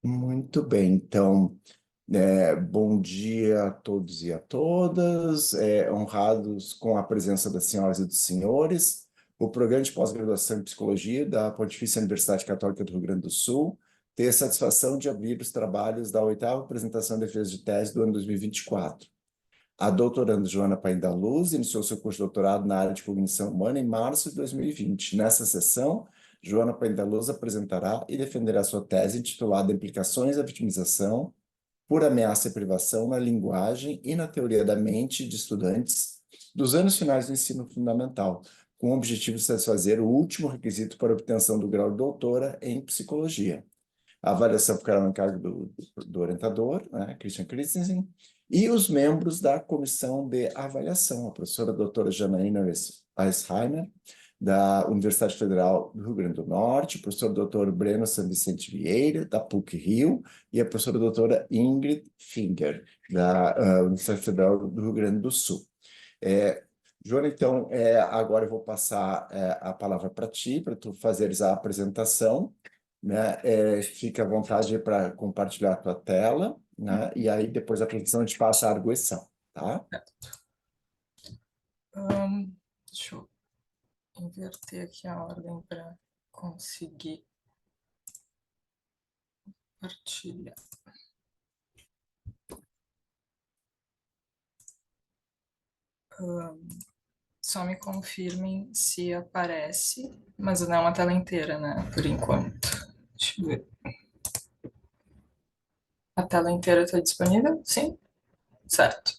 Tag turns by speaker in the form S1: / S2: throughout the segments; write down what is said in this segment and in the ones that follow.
S1: Muito bem, então, bom dia a todos e a todas, honrados com a presença das senhoras e dos senhores. O programa de pós-graduação em Psicologia da Pontifícia Universidade Católica do Rio Grande do Sul tem a satisfação de abrir os trabalhos da oitava apresentação e defesa de tese do ano 2024. A doutoranda Joana Paim da Luz iniciou seu curso de doutorado na área de cognição humana em março de 2020. Nessa sessão, Joana Paim da Luz apresentará e defenderá sua tese intitulada Implicações da Vitimização por Ameaça e Privação na Linguagem e na Teoria da Mente de Estudantes dos anos finais do ensino fundamental, com o objetivo de satisfazer o último requisito para a obtenção do grau de doutora em Psicologia. A avaliação ficará no encargo do orientador, né, Christian Christensen, e os membros da comissão de avaliação, a professora doutora Janaína Weisheimer, da Universidade Federal do Rio Grande do Norte, o professor doutor Breno San Vicente Vieira, da PUC-Rio, e a professora doutora Ingrid Finger, da Universidade Federal do Rio Grande do Sul. Joana, então, agora eu vou passar a palavra para ti, para tu fazeres a apresentação, né? Fica à vontade para compartilhar a tua tela, né? E aí, depois da apresentação, a gente passa a arguição, tá?
S2: Deixa eu inverter aqui a ordem para conseguir partilhar. Só me confirmem se aparece, mas não é uma tela inteira, né? Por enquanto. Deixa eu ver. A tela inteira está disponível? Sim? Certo.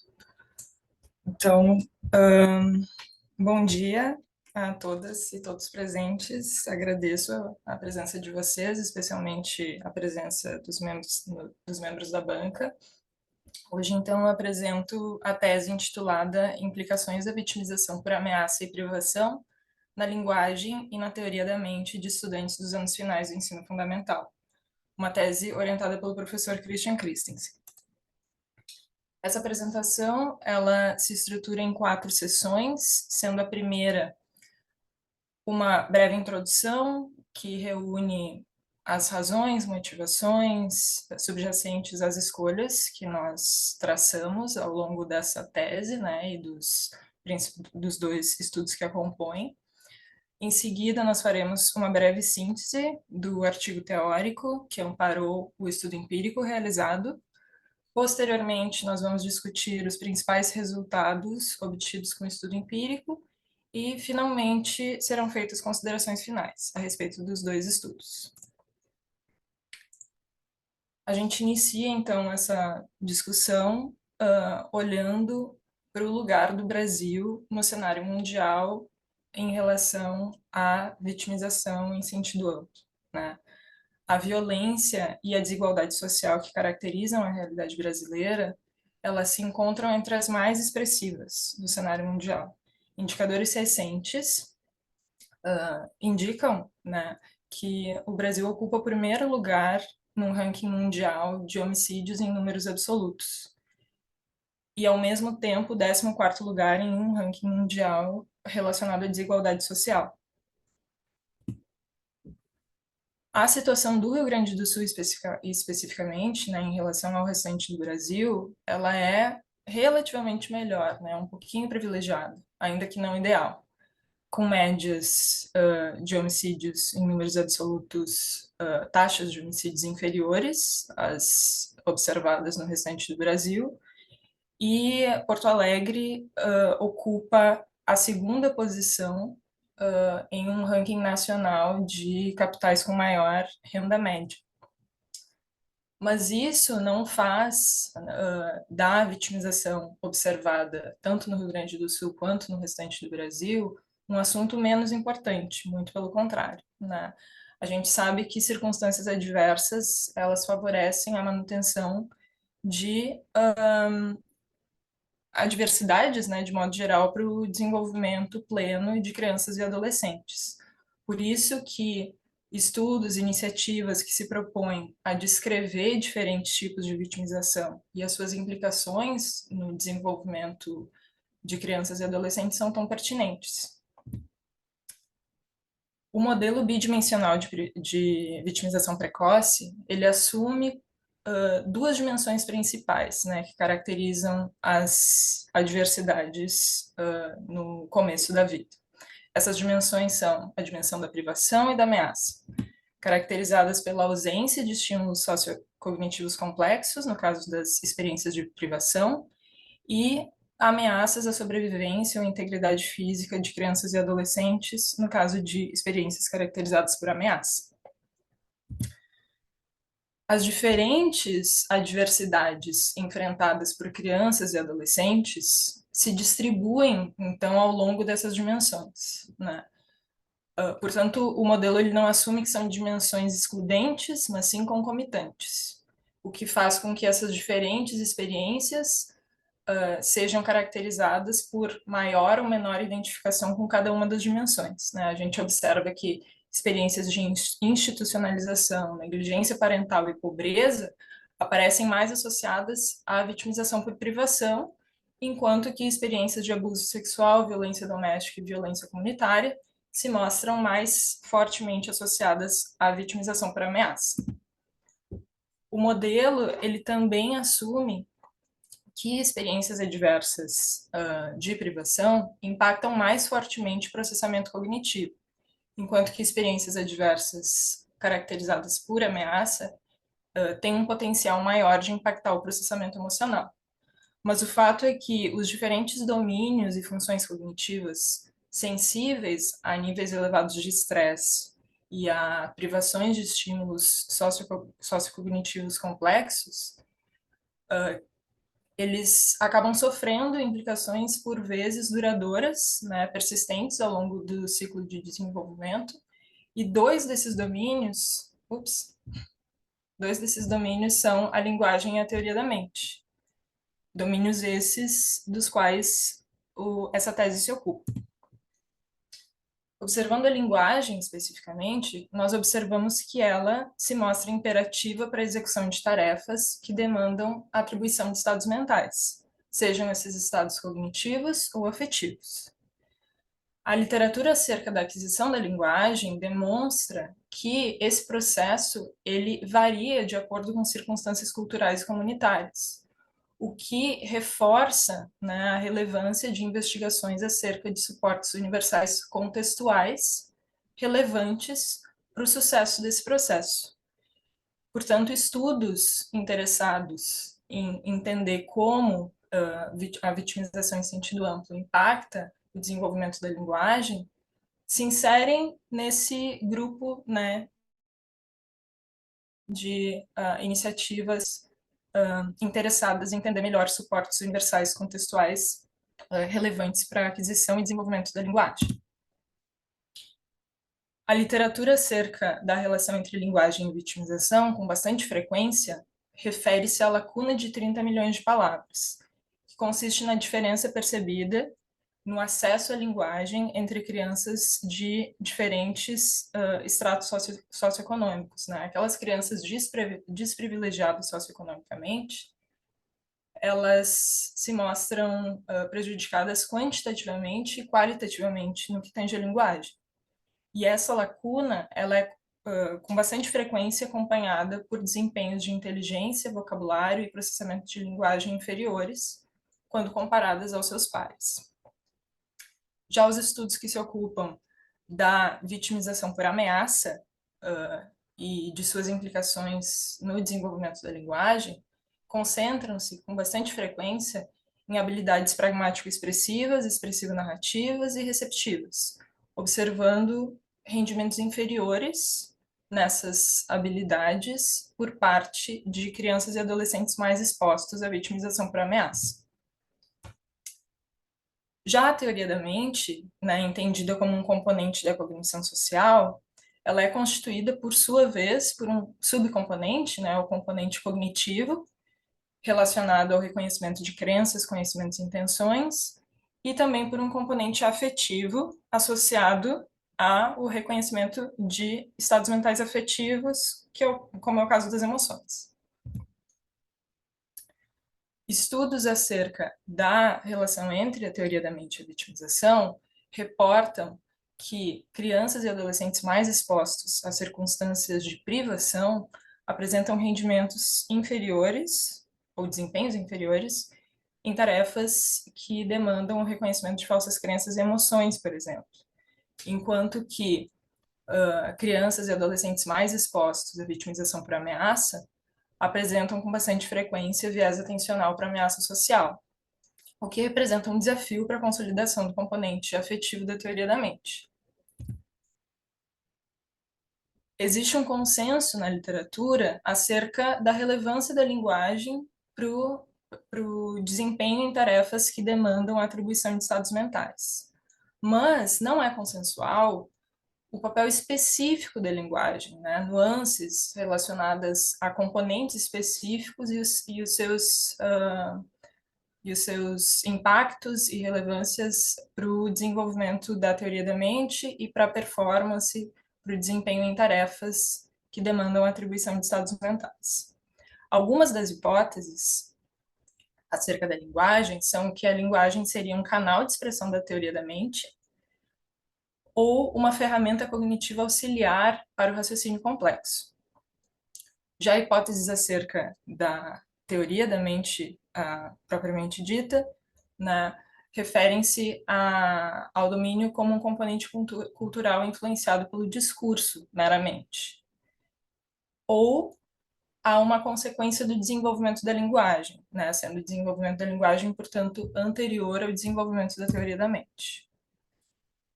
S2: Então, bom dia a todas e todos presentes. Agradeço a presença de vocês, especialmente a presença dos membros da banca. Hoje, então, eu apresento a tese intitulada Implicações da Vitimização por Ameaça e Privação na Linguagem e na Teoria da Mente de Estudantes dos anos finais do ensino fundamental. Uma tese orientada pelo professor Christian Christensen. Essa apresentação, ela se estrutura em 4 sessões, sendo a primeira uma breve introdução que reúne as razões, motivações subjacentes às escolhas que nós traçamos ao longo dessa tese, né, e dos 2 estudos que a compõem. Em seguida, nós faremos uma breve síntese do artigo teórico que amparou o estudo empírico realizado. Posteriormente, nós vamos discutir os principais resultados obtidos com o estudo empírico e, finalmente, serão feitas considerações finais a respeito dos 2 estudos. A gente inicia, então, essa discussão olhando para o lugar do Brasil no cenário mundial em relação à vitimização em sentido amplo, né? A violência e a desigualdade social que caracterizam a realidade brasileira, elas se encontram entre as mais expressivas do cenário mundial. Indicadores recentes indicam, né, que o Brasil ocupa o primeiro lugar no ranking mundial de homicídios em números absolutos. E, ao mesmo tempo, o 14º lugar em um ranking mundial relacionado à desigualdade social. A situação do Rio Grande do Sul, especificamente, né, em relação ao restante do Brasil, ela é relativamente melhor, né, um pouquinho privilegiada, ainda que não ideal, com médias de homicídios em números absolutos, taxas de homicídios inferiores às observadas no restante do Brasil, e Porto Alegre ocupa a 2ª posição em um ranking nacional de capitais com maior renda média. Mas isso não faz da vitimização observada tanto no Rio Grande do Sul quanto no restante do Brasil um assunto menos importante, muito pelo contrário, né? A gente sabe que circunstâncias adversas, elas favorecem a manutenção de adversidades, né, de modo geral, para o desenvolvimento pleno de crianças e adolescentes. Por isso que estudos, iniciativas que se propõem a descrever diferentes tipos de vitimização e as suas implicações no desenvolvimento de crianças e adolescentes são tão pertinentes. O modelo bidimensional de vitimização precoce, ele assume duas dimensões principais, né, que caracterizam as adversidades no começo da vida. Essas dimensões são a dimensão da privação e da ameaça, caracterizadas pela ausência de estímulos sociocognitivos complexos, no caso das experiências de privação, e ameaças à sobrevivência ou integridade física de crianças e adolescentes, no caso de experiências caracterizadas por ameaça. As diferentes adversidades enfrentadas por crianças e adolescentes se distribuem, então, ao longo dessas dimensões, né? Portanto, o modelo ele não assume que são dimensões excludentes, mas sim concomitantes, o que faz com que essas diferentes experiências sejam caracterizadas por maior ou menor identificação com cada uma das dimensões, né? A gente observa que experiências de institucionalização, negligência parental e pobreza aparecem mais associadas à vitimização por privação, enquanto que experiências de abuso sexual, violência doméstica e violência comunitária se mostram mais fortemente associadas à vitimização por ameaça. O modelo, ele também assume que experiências adversas de privação impactam mais fortemente o processamento cognitivo, enquanto que experiências adversas caracterizadas por ameaça têm um potencial maior de impactar o processamento emocional. Mas o fato é que os diferentes domínios e funções cognitivas sensíveis a níveis elevados de estresse e a privações de estímulos sociocognitivos complexos, eles acabam sofrendo implicações por vezes duradouras, né, persistentes ao longo do ciclo de desenvolvimento, e dois desses domínios são a linguagem e a teoria da mente. Domínios esses dos quais essa tese se ocupa. Observando a linguagem especificamente, nós observamos que ela se mostra imperativa para a execução de tarefas que demandam a atribuição de estados mentais, sejam esses estados cognitivos ou afetivos. A literatura acerca da aquisição da linguagem demonstra que esse processo ele varia de acordo com circunstâncias culturais e comunitárias, o que reforça, né, a relevância de investigações acerca de suportes universais contextuais relevantes para o sucesso desse processo. Portanto, estudos interessados em entender como a vitimização em sentido amplo impacta o desenvolvimento da linguagem se inserem nesse grupo, né, de iniciativas interessadas em entender melhor suportes universais contextuais relevantes para a aquisição e desenvolvimento da linguagem. A literatura acerca da relação entre linguagem e vitimização, com bastante frequência, refere-se à lacuna de 30 milhões de palavras, que consiste na diferença percebida no acesso à linguagem entre crianças de diferentes estratos socioeconômicos, né? Aquelas crianças desprivilegiadas socioeconomicamente, elas se mostram prejudicadas quantitativamente e qualitativamente no que tange a linguagem. E essa lacuna, ela é com bastante frequência acompanhada por desempenhos de inteligência, vocabulário e processamento de linguagem inferiores, quando comparadas aos seus pares. Já os estudos que se ocupam da vitimização por ameaça e de suas implicações no desenvolvimento da linguagem concentram-se com bastante frequência em habilidades pragmático-expressivas, expressivo-narrativas e receptivas, observando rendimentos inferiores nessas habilidades por parte de crianças e adolescentes mais expostos à vitimização por ameaça. Já a teoria da mente, né, entendida como um componente da cognição social, ela é constituída, por sua vez, por um subcomponente, né, o componente cognitivo, relacionado ao reconhecimento de crenças, conhecimentos e intenções, e também por um componente afetivo, associado ao reconhecimento de estados mentais afetivos, como é o caso das emoções. Estudos acerca da relação entre a teoria da mente e a vitimização reportam que crianças e adolescentes mais expostos a circunstâncias de privação apresentam rendimentos inferiores ou desempenhos inferiores em tarefas que demandam o reconhecimento de falsas crenças e emoções, por exemplo. Enquanto que crianças e adolescentes mais expostos à vitimização por ameaça apresentam com bastante frequência viés atencional para ameaça social, o que representa um desafio para a consolidação do componente afetivo da teoria da mente. Existe um consenso na literatura acerca da relevância da linguagem para o desempenho em tarefas que demandam a atribuição de estados mentais. Mas não é consensual o papel específico da linguagem, né? Nuances relacionadas a componentes específicos e os seus impactos e relevâncias para o desenvolvimento da teoria da mente e para a performance, para o desempenho em tarefas que demandam a atribuição de estados mentais. Algumas das hipóteses acerca da linguagem são que a linguagem seria um canal de expressão da teoria da mente ou uma ferramenta cognitiva auxiliar para o raciocínio complexo. Já hipóteses acerca da teoria da mente propriamente dita, né, referem-se ao domínio como um componente cultural influenciado pelo discurso, meramente, ou a uma consequência do desenvolvimento da linguagem, né, sendo o desenvolvimento da linguagem, portanto, anterior ao desenvolvimento da teoria da mente.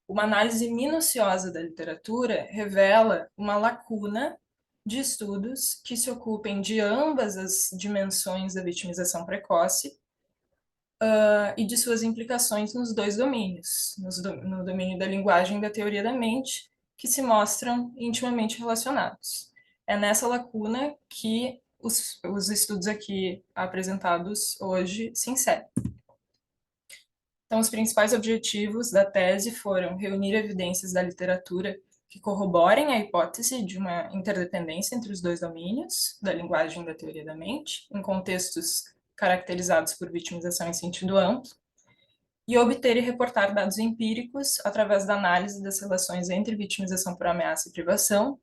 S2: Uma análise minuciosa da literatura revela uma lacuna de estudos que se ocupem de ambas as dimensões da vitimização precoce e de suas implicações nos dois domínios, no domínio da linguagem e da teoria da mente, que se mostram intimamente relacionados. É nessa lacuna que os estudos aqui apresentados hoje se inserem. Então, os principais objetivos da tese foram reunir evidências da literatura que corroborem a hipótese de uma interdependência entre os dois domínios, da linguagem e da teoria da mente, em contextos caracterizados por vitimização em sentido amplo, e obter e reportar dados empíricos através da análise das relações entre vitimização por ameaça e privação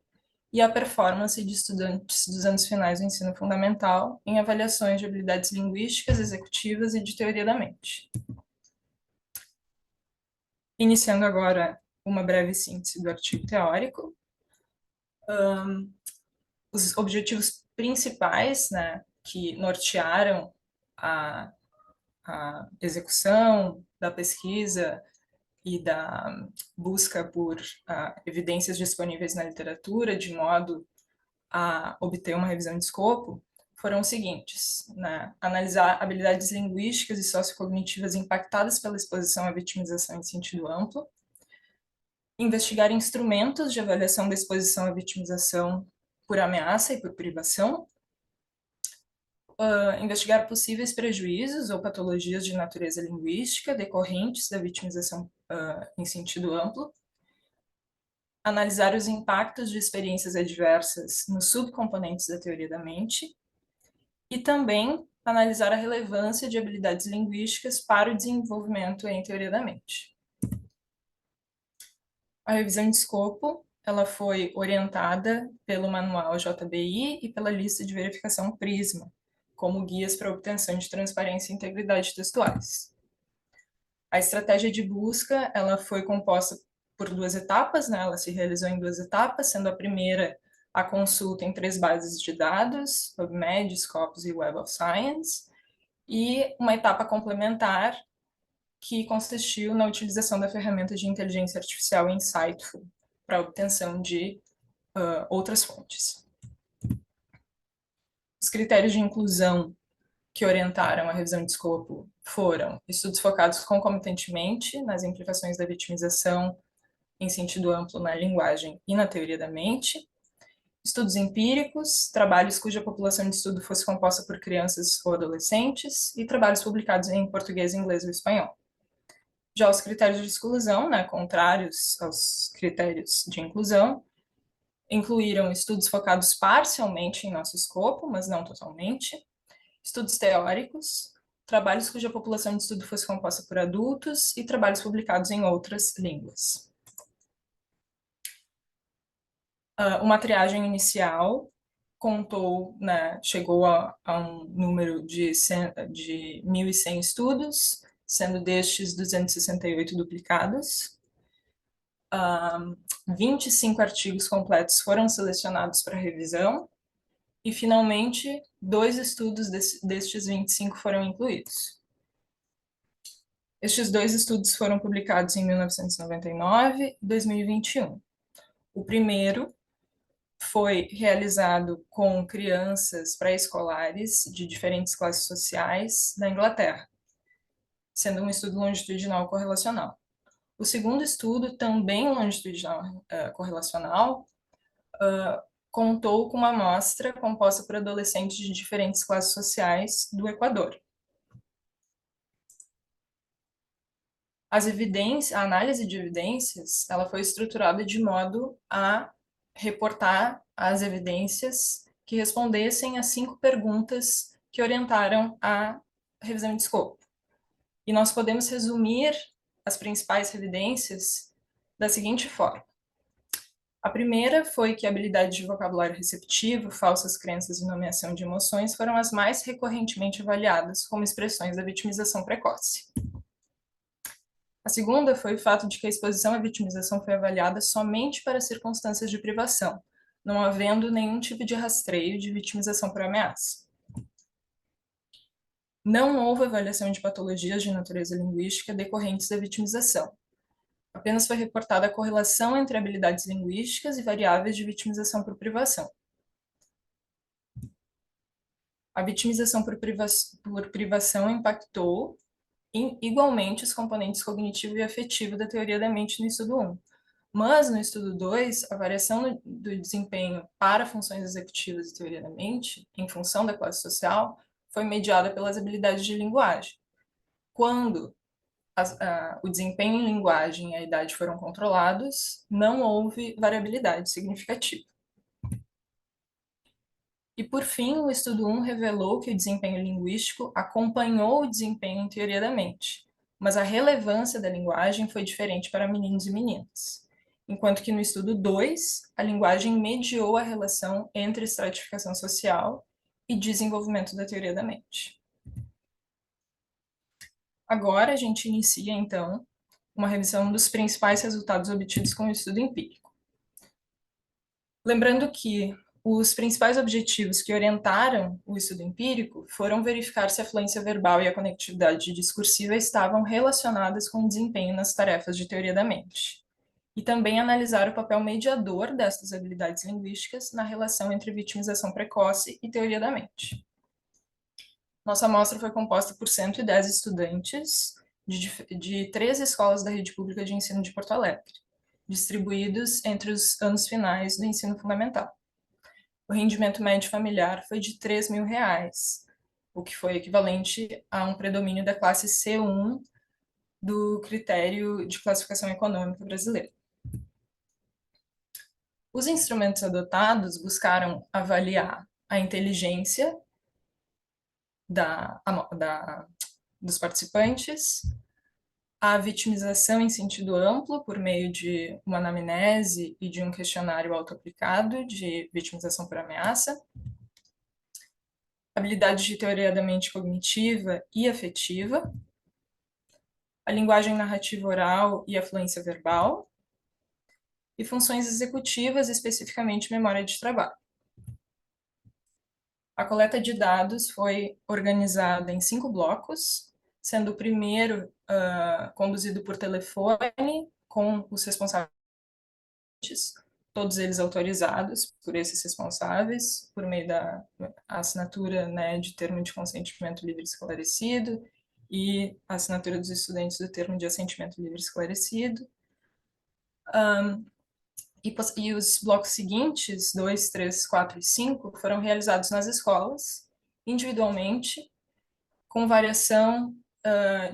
S2: e a performance de estudantes dos anos finais do ensino fundamental em avaliações de habilidades linguísticas, executivas e de teoria da mente. Iniciando agora uma breve síntese do artigo teórico. Os objetivos principais, né, que nortearam a execução da pesquisa e da busca por evidências disponíveis na literatura, de modo a obter uma revisão de escopo, foram os seguintes, né? Analisar habilidades linguísticas e sociocognitivas impactadas pela exposição à vitimização em sentido amplo, investigar instrumentos de avaliação da exposição à vitimização por ameaça e por privação, investigar possíveis prejuízos ou patologias de natureza linguística decorrentes da vitimização em sentido amplo, analisar os impactos de experiências adversas nos subcomponentes da teoria da mente e também analisar a relevância de habilidades linguísticas para o desenvolvimento em teoria da mente. A revisão de escopo, ela foi orientada pelo manual JBI e pela lista de verificação Prisma, como guias para a obtenção de transparência e integridade textuais. A estratégia de busca, ela foi composta por duas etapas, né? Ela se realizou em duas etapas, sendo a primeira a consulta em 3 bases de dados, PubMed, Scopus e Web of Science, e uma etapa complementar que consistiu na utilização da ferramenta de inteligência artificial Insightful para a obtenção de outras fontes. Os critérios de inclusão que orientaram a revisão de escopo foram estudos focados concomitantemente nas implicações da vitimização em sentido amplo na linguagem e na teoria da mente, estudos empíricos, trabalhos cuja população de estudo fosse composta por crianças ou adolescentes e trabalhos publicados em português, inglês ou espanhol. Já os critérios de exclusão, né, contrários aos critérios de inclusão, incluíram estudos focados parcialmente em nosso escopo, mas não totalmente, estudos teóricos, trabalhos cuja população de estudo fosse composta por adultos e trabalhos publicados em outras línguas. Uma triagem inicial contou, né, chegou a um número de 1.100 estudos, sendo destes 268 duplicados. 25 artigos completos foram selecionados para revisão e, finalmente, 2 estudos destes 25 foram incluídos. Estes 2 estudos foram publicados em 1999 e 2021. O primeiro foi realizado com crianças pré-escolares de diferentes classes sociais da Inglaterra, sendo um estudo longitudinal correlacional. O segundo estudo, também longitudinal correlacional, contou com uma amostra composta por adolescentes de diferentes classes sociais do Equador. A análise de evidências, ela foi estruturada de modo a reportar as evidências que respondessem às 5 perguntas que orientaram a revisão de escopo. E nós podemos resumir as principais evidências da seguinte forma. A primeira foi que a habilidade de vocabulário receptivo, falsas crenças e nomeação de emoções foram as mais recorrentemente avaliadas como expressões da vitimização precoce. A segunda foi o fato de que a exposição à vitimização foi avaliada somente para circunstâncias de privação, não havendo nenhum tipo de rastreio de vitimização por ameaça. Não houve avaliação de patologias de natureza linguística decorrentes da vitimização. Apenas foi reportada a correlação entre habilidades linguísticas e variáveis de vitimização por privação. A vitimização por privação impactou igualmente os componentes cognitivo e afetivo da teoria da mente no estudo 1. Mas, no estudo 2, a variação do desempenho para funções executivas e teoria da mente, em função da classe social, foi mediada pelas habilidades de linguagem. Quando o desempenho em linguagem e a idade foram controlados, não houve variabilidade significativa. E, por fim, o estudo 1 revelou que o desempenho linguístico acompanhou o desempenho em teoria da mente, mas a relevância da linguagem foi diferente para meninos e meninas. Enquanto que no estudo 2, a linguagem mediou a relação entre estratificação social e desenvolvimento da teoria da mente. Agora a gente inicia, então, uma revisão dos principais resultados obtidos com o estudo empírico. Lembrando que os principais objetivos que orientaram o estudo empírico foram verificar se a fluência verbal e a conectividade discursiva estavam relacionadas com o desempenho nas tarefas de teoria da mente, e também analisar o papel mediador destas habilidades linguísticas na relação entre vitimização precoce e teoria da mente. Nossa amostra foi composta por 110 estudantes de 3 escolas da rede pública de ensino de Porto Alegre, distribuídos entre os anos finais do ensino fundamental. O rendimento médio familiar foi de R$ 3.000, o que foi equivalente a um predomínio da classe C1 do critério de classificação econômica brasileira. Os instrumentos adotados buscaram avaliar a inteligência dos participantes, a vitimização em sentido amplo, por meio de uma anamnese e de um questionário autoaplicado de vitimização por ameaça, habilidades de teoria da mente cognitiva e afetiva, a linguagem narrativa oral e a fluência verbal, e funções executivas, especificamente memória de trabalho. A coleta de dados foi organizada em 5 blocos, sendo o primeiro conduzido por telefone, com os responsáveis, todos eles autorizados por esses responsáveis, por meio da assinatura, né, de termo de consentimento livre e esclarecido, e a assinatura dos estudantes do termo de assentimento livre e esclarecido. E os blocos seguintes, 2, 3, 4 e 5, foram realizados nas escolas, individualmente, com variação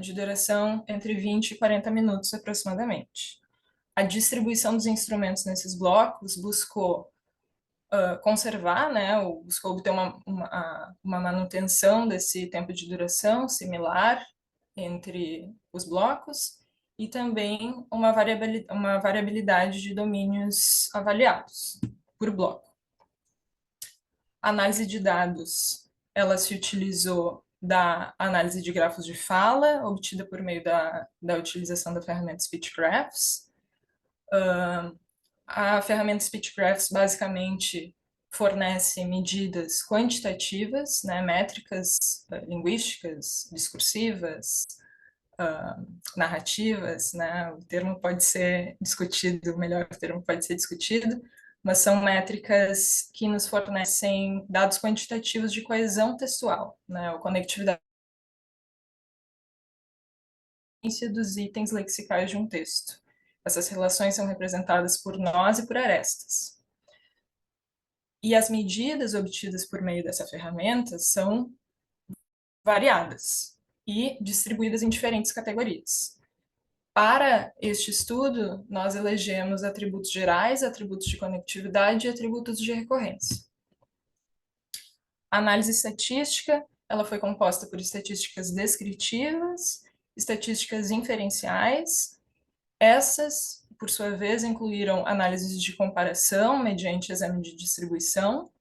S2: de duração entre 20 e 40 minutos aproximadamente. A distribuição dos instrumentos nesses blocos buscou conservar, né, buscou obter uma manutenção desse tempo de duração similar entre os blocos, e também uma variabilidade de domínios avaliados. por bloco. A análise de dados, ela se utilizou da análise de grafos de fala, obtida por meio da utilização da ferramenta Speech Graphs. A ferramenta Speech Graphs basicamente fornece medidas quantitativas, né, métricas linguísticas, discursivas, narrativas, né, o termo pode ser discutido, o melhor termo pode ser discutido, mas são métricas que nos fornecem dados quantitativos de coesão textual, né, ou conectividade dos itens lexicais de um texto. Essas relações são representadas por nós e por arestas. E as medidas obtidas por meio dessa ferramenta são variadas e distribuídas em diferentes categorias. Para este estudo, nós elegemos atributos gerais, atributos de conectividade e atributos de recorrência. A análise estatística, ela foi composta por estatísticas descritivas, estatísticas inferenciais. Essas, por sua vez, incluíram análises de comparação mediante exame de distribuição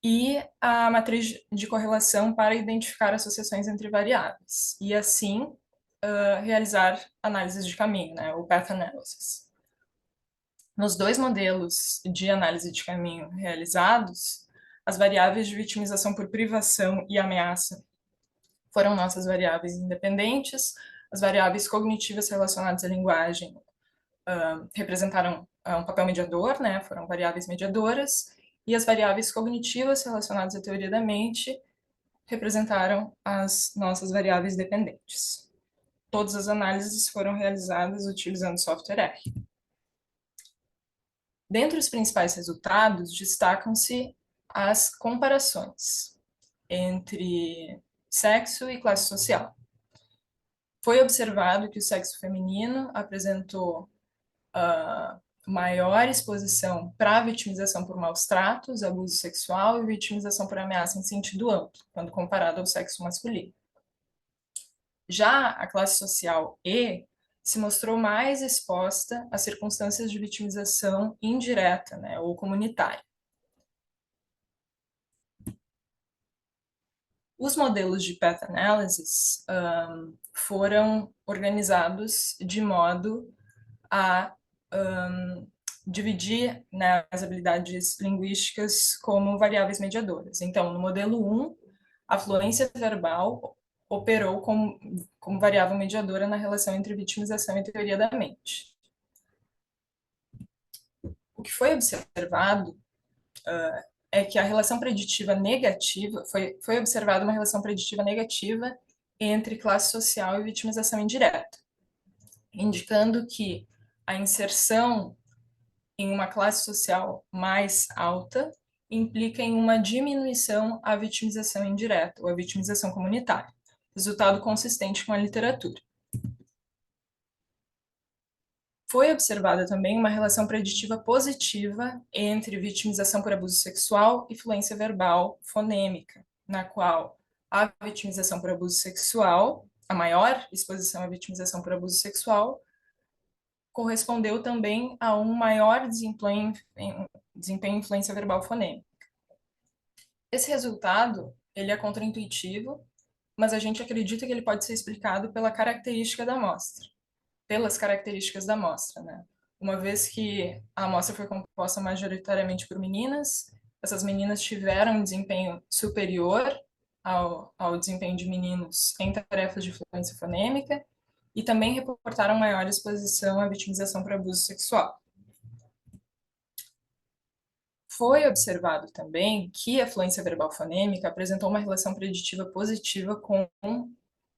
S2: e a matriz de correlação para identificar associações entre variáveis, e assim realizar análises de caminho, né, o path analysis. Nos dois modelos de análise de caminho realizados, as variáveis de vitimização por privação e ameaça foram nossas variáveis independentes, as variáveis cognitivas relacionadas à linguagem representaram um papel mediador, né, foram variáveis mediadoras, e as variáveis cognitivas relacionadas à teoria da mente representaram as nossas variáveis dependentes. Todas as análises foram realizadas utilizando software R. Dentre os principais resultados, destacam-se as comparações entre sexo e classe social. Foi observado que o sexo feminino apresentou maior exposição para vitimização por maus tratos, abuso sexual e vitimização por ameaça em sentido amplo, quando comparado ao sexo masculino. Já a classe social E se mostrou mais exposta a circunstâncias de vitimização indireta, né, ou comunitária. Os modelos de path analysis foram organizados de modo a dividir, né, as habilidades linguísticas como variáveis mediadoras. Então, no modelo 1, a fluência verbal operou como variável mediadora na relação entre vitimização e teoria da mente. O que foi observado é que a relação preditiva negativa, foi observada uma relação preditiva negativa entre classe social e vitimização indireta, indicando que a inserção em uma classe social mais alta implica em uma diminuição à vitimização indireta, ou à vitimização comunitária, resultado consistente com a literatura. Foi observada também uma relação preditiva positiva entre vitimização por abuso sexual e fluência verbal fonêmica, na qual a vitimização por abuso sexual, a maior exposição à vitimização por abuso sexual, correspondeu também a um maior desempenho em fluência verbal fonêmica. Esse resultado, ele é contraintuitivo, mas a gente acredita que ele pode ser explicado pela característica da amostra, pelas características da amostra, né? Uma vez que a amostra foi composta majoritariamente por meninas, essas meninas tiveram um desempenho superior ao desempenho de meninos em tarefas de fluência fonêmica e também reportaram maior exposição à vitimização por abuso sexual. Foi observado também que a fluência verbal fonêmica apresentou uma relação preditiva positiva com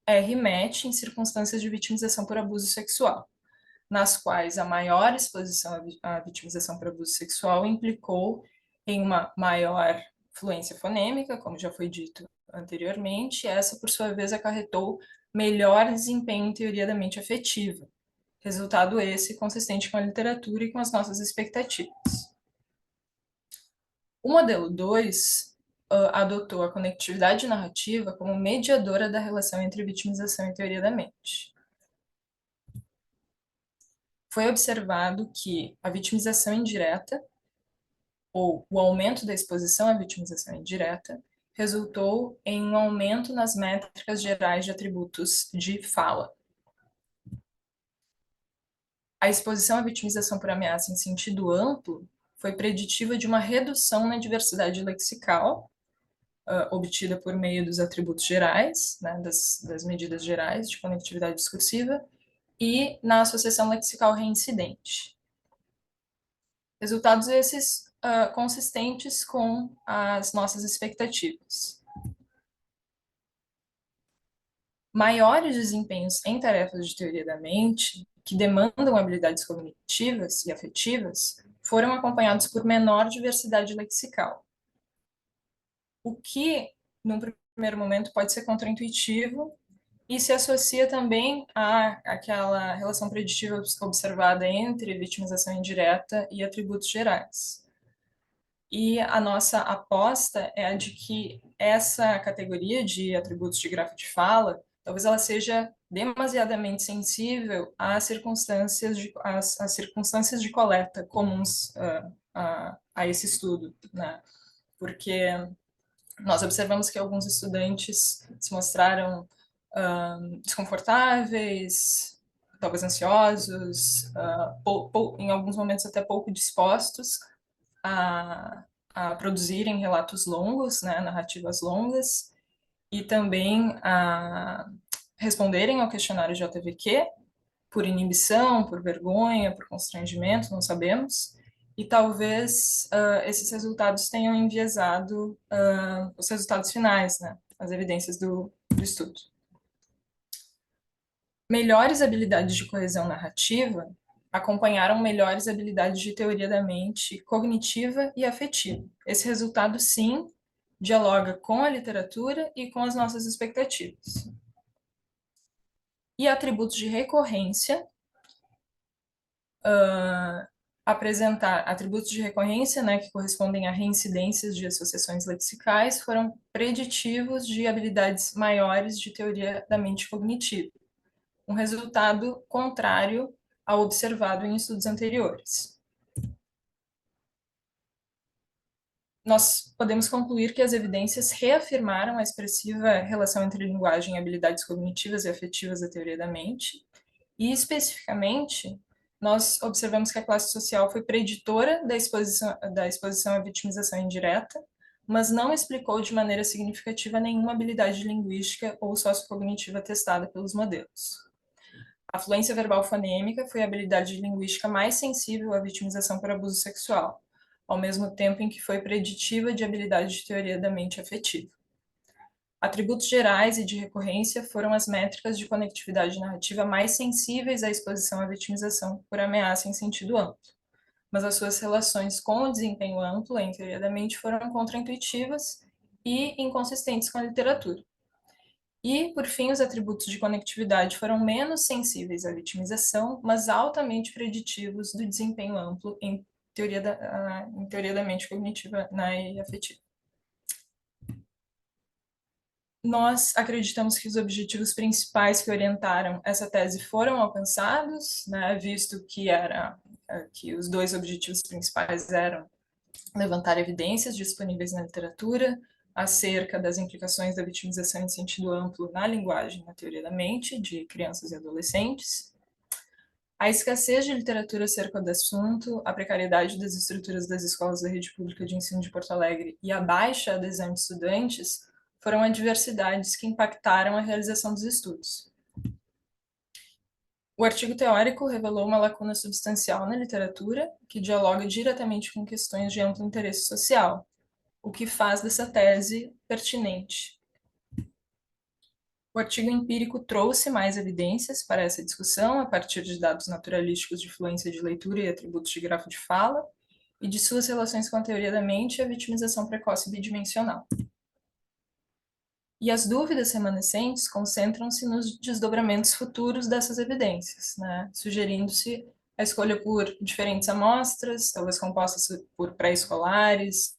S2: R-match em circunstâncias de vitimização por abuso sexual, nas quais a maior exposição à vitimização por abuso sexual implicou em uma maior fluência fonêmica, como já foi dito anteriormente, e essa, por sua vez, acarretou melhor desempenho em teoria da mente afetiva, resultado esse consistente com a literatura e com as nossas expectativas. O modelo 2 adotou a conectividade narrativa como mediadora da relação entre vitimização e teoria da mente. Foi observado que a vitimização indireta ou o aumento da exposição à vitimização indireta, resultou em um aumento nas métricas gerais de atributos de fala. A exposição à vitimização por ameaça em sentido amplo foi preditiva de uma redução na diversidade lexical, obtida por meio dos atributos gerais, né, das medidas gerais de conectividade discursiva, e na associação lexical reincidente. Resultados esses consistentes com as nossas expectativas. Maiores desempenhos em tarefas de teoria da mente, que demandam habilidades cognitivas e afetivas, foram acompanhados por menor diversidade lexical. O que, num primeiro momento, pode ser contraintuitivo e se associa também àquela relação preditiva observada entre vitimização indireta e atributos gerais. E a nossa aposta é a de que essa categoria de atributos de grafo de fala, talvez ela seja demasiadamente sensível às circunstâncias de coleta comuns a esse estudo, né? Porque nós observamos que alguns estudantes se mostraram desconfortáveis, talvez ansiosos, em alguns momentos até pouco dispostos a produzirem relatos longos, né, narrativas longas, e também a responderem ao questionário JVQ por inibição, por vergonha, por constrangimento, não sabemos. E talvez esses resultados tenham enviesado os resultados finais, né, as evidências do estudo. Melhores habilidades de coesão narrativa acompanharam melhores habilidades de teoria da mente cognitiva e afetiva. Esse resultado, sim, dialoga com a literatura e com as nossas expectativas. E atributos de recorrência, apresentar atributos de recorrência, né, que correspondem a reincidências de associações lexicais, foram preditivos de habilidades maiores de teoria da mente cognitiva. Um resultado contrário ao observado em estudos anteriores. Nós podemos concluir que as evidências reafirmaram a expressiva relação entre linguagem e habilidades cognitivas e afetivas da teoria da mente, e especificamente, nós observamos que a classe social foi preditora da exposição à vitimização indireta, mas não explicou de maneira significativa nenhuma habilidade linguística ou sociocognitiva testada pelos modelos. A fluência verbal fonêmica foi a habilidade linguística mais sensível à vitimização por abuso sexual, ao mesmo tempo em que foi preditiva de habilidade de teoria da mente afetiva. Atributos gerais e de recorrência foram as métricas de conectividade narrativa mais sensíveis à exposição à vitimização por ameaça em sentido amplo, mas as suas relações com o desempenho amplo em teoria da mente foram contraintuitivas e inconsistentes com a literatura. E, por fim, os atributos de conectividade foram menos sensíveis à vitimização, mas altamente preditivos do desempenho amplo em teoria da mente cognitiva e afetiva. Nós acreditamos que os objetivos principais que orientaram essa tese foram alcançados, né, visto que os dois objetivos principais eram levantar evidências disponíveis na literatura acerca das implicações da vitimização em sentido amplo na linguagem, na teoria da mente, de crianças e adolescentes. A escassez de literatura acerca do assunto, a precariedade das estruturas das escolas da rede pública de ensino de Porto Alegre e a baixa adesão de estudantes foram adversidades que impactaram a realização dos estudos. O artigo teórico revelou uma lacuna substancial na literatura, que dialoga diretamente com questões de amplo interesse social, o que faz dessa tese pertinente. O artigo empírico trouxe mais evidências para essa discussão a partir de dados naturalísticos de fluência de leitura e atributos de grafo de fala, e de suas relações com a teoria da mente e a vitimização precoce bidimensional. E as dúvidas remanescentes concentram-se nos desdobramentos futuros dessas evidências, né? Sugerindo-se a escolha por diferentes amostras, talvez compostas por pré-escolares,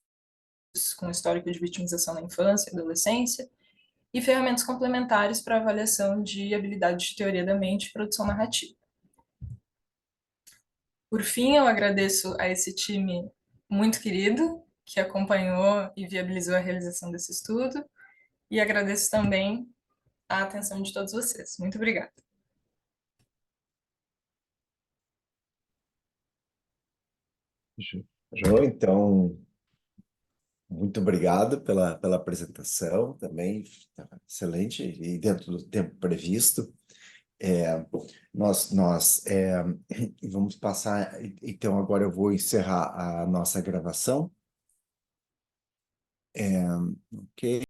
S2: com histórico de vitimização na infância e adolescência, e ferramentas complementares para avaliação de habilidade de teoria da mente e produção narrativa. Por fim, eu agradeço a esse time muito querido que acompanhou e viabilizou a realização desse estudo, e agradeço também a atenção de todos vocês. Muito obrigada.
S1: Jo, então, muito obrigado pela apresentação também, tá excelente, e dentro do tempo previsto. É, nós vamos passar, então agora eu vou encerrar a nossa gravação. Ok.